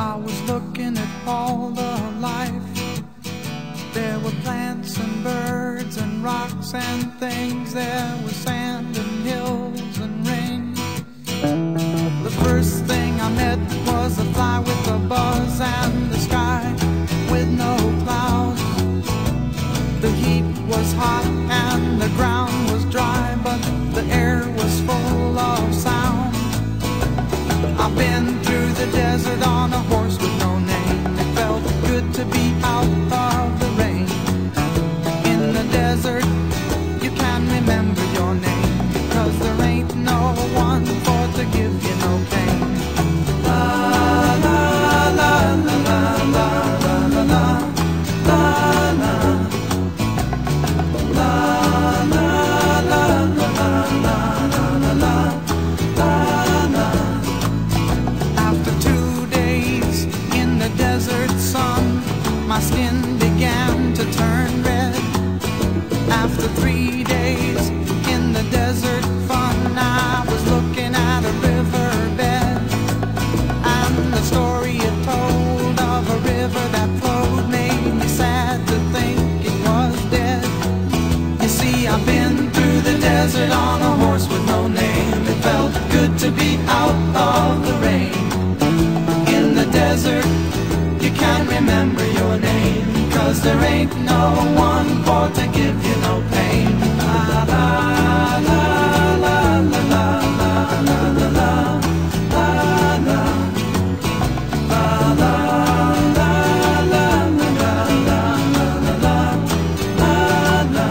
I was looking at all the life. There were plants and birds and rocks and things. There was sand and hills and rain. The first thing I met was a fly with a buzz and the sky with no clouds. The heat was hot and the ground was dry, but the air was full of sound. I've been through the desert on a horse with no name. It felt good to be out of the rain. In the desert, you can remember your name, because there ain't no one for to give you no pain. La la la la la la la la la la. La la la la la la la la. After 2 days in the desert sun, my skin began to turn red. After 3 days in the desert fun, I was looking at a riverbed, and the story it told of a river that flowed made me sad to think it was dead. You see, I've been through the desert on a horse with no name. It felt good to be out of the rain. In the desert, you can't remember your name, 'cause there ain't no one for to give you no pain. La la la la la la la la la la la la la la la la la.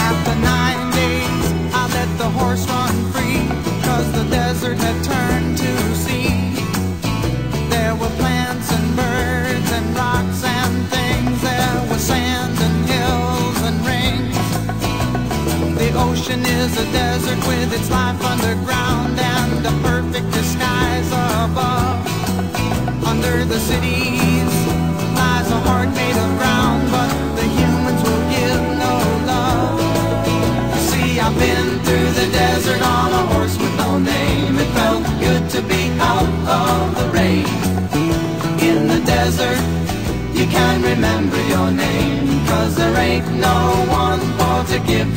After 9 days, I let the horse run free, 'cause the desert had turned to sea. There were plants and birds and rocks and things. There was sand and hills and rings. The ocean is a desert with its life underground and a perfect disguise above. Under the cities lies a heart made of ground, but the humans will give no love. You see, I've been through the desert on a horse with no name. It felt good to be out of the rain. In the desert, you can't remember your name, 'cause there ain't no one for to give